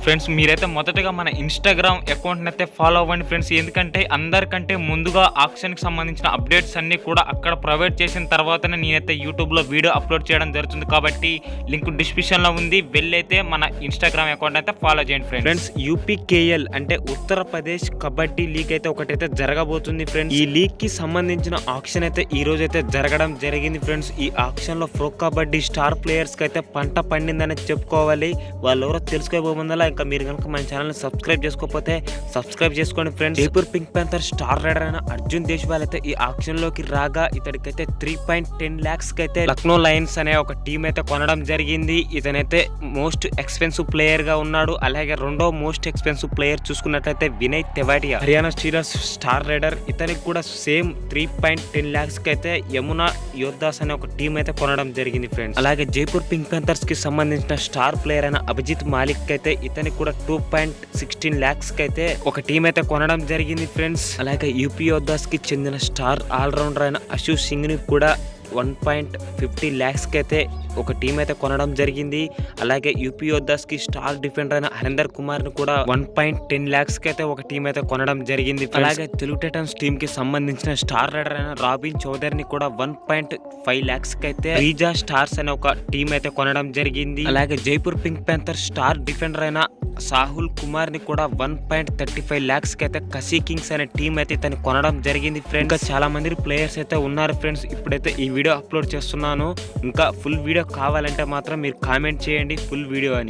Friends మీరైతే మొదటగా మన ఇన్స్టాగ్రామ్ అకౌంట్ని అయితే ఫాలో అవ్వండి ఫ్రెండ్స్. ఎందుకంటే అందరికంటే ముందుగా ఆక్షన్కి సంబంధించిన అప్డేట్స్ అన్నీ కూడా అక్కడ ప్రొవైడ్ చేసిన తర్వాతనే నేనైతే యూట్యూబ్లో వీడియో అప్లోడ్ చేయడం జరుగుతుంది. కాబట్టి లింక్ డిస్క్రిప్షన్లో ఉంది, వెళ్ళైతే మన ఇన్స్టాగ్రామ్ అకౌంట్ అయితే ఫాలో చేయండి ఫ్రెండ్స్. యూపీకేఎల్ అంటే ఉత్తరప్రదేశ్ కబడ్డీ లీగ్ అయితే ఒకటైతే జరగబోతుంది ఫ్రెండ్స్. ఈ లీగ్ కి సంబంధించిన ఆక్షన్ అయితే ఈ రోజు అయితే జరగడం జరిగింది ఫ్రెండ్స్. ఈ ఆక్షన్ లో ప్రో కబడ్డీ స్టార్ ప్లేయర్స్ కి అయితే పంట పండిందని చెప్పుకోవాలి. వాళ్ళు ఎవరో తెలుసుకోబోతుందా. ఇంకా మీరు కనుక మన ఛానల్ ని సబ్స్క్రైబ్ చేసుకోకపోతే సబ్స్క్రైబ్ చేసుకోండి friends. Jaipur pink panther star rider అయిన అర్జున్ దేశ్వాల్ అయితే ఈ ఆక్షన్ లోకి రాగా ఇతడికైతే 3.10 lakhs కి అయితే లక్నో లయన్స్ అనే ఒక టీం అయితే కొనడం జరిగింది. ఇతనైతే మోస్ట్ ఎక్స్పెన్సివ్ ప్లేయర్ గా ఉన్నాడు. అలాగే రెండో మోస్ట్ ఎక్స్పెన్సివ్ ప్లేయర్ చూసుకున్నట్లయితే Vinay Tewatia Haryana Steelers star rider. ఇతనికి కూడా సేమ్ 3.10 lakhs కి అయితే యమునా యోద్ధాస్ అనే ఒక టీం అయితే కొనడం జరిగింది ఫ్రెండ్స్. అలాగే జైపూర్ పింక్ ప్యాంథర్స్ కి సంబంధించిన స్టార్ ప్లేయర్ అయిన అభిజిత్ మాలిక్ అయితే ఇతనికి కూడా 2.16 lakhs కి అయితే ఒక టీం అయితే కొనడం జరిగింది ఫ్రెండ్స్. అలాగే యూపీ యోద్ధాస్ కి చెందిన స్టార్ ఆల్రౌండర్ అయిన అశు సింగ్ ని కూడా 1.50 lakhs కి అయితే ఒక టీం అయితే కొనడం జరిగింది. అలాగే యూపీ యోద్ధాస్ కి స్టార్ డిఫెండర్ అయిన హరీందర్ కుమార్ ని కూడా 1.10 lakhs కి అయితే ఒక టీం అయితే కొనడం జరిగింది. అలాగే తెలుగు టైటన్స్ టీం కి సంబంధించిన స్టార్ రైడర్ అయిన రాబిన్ చౌదరిని కూడా 1.5 lakhs కి అయితే రీజా స్టార్స్ అనే ఒక టీం అయితే కొనడం జరిగింది. అలాగే Jaipur pink panther star defender అయిన సాహుల్ కుమార్ ని కూడా 1.35 lakhs కి అయితే కసీ కింగ్స్ అనే టీం అయితే ఇతను కొనడం జరిగింది ఫ్రెండ్స్. ఇంకా చాలా మంది ప్లేయర్స్ అయితే ఉన్నారు ఫ్రెండ్స్. ఇప్పుడైతే ఈ వీడియో అప్లోడ్ చేస్తున్నాను. ఇంకా ఫుల్ వీడియో కావాలంటే మాత్రం మీరు కామెంట్ చేయండి ఫుల్ వీడియో అని.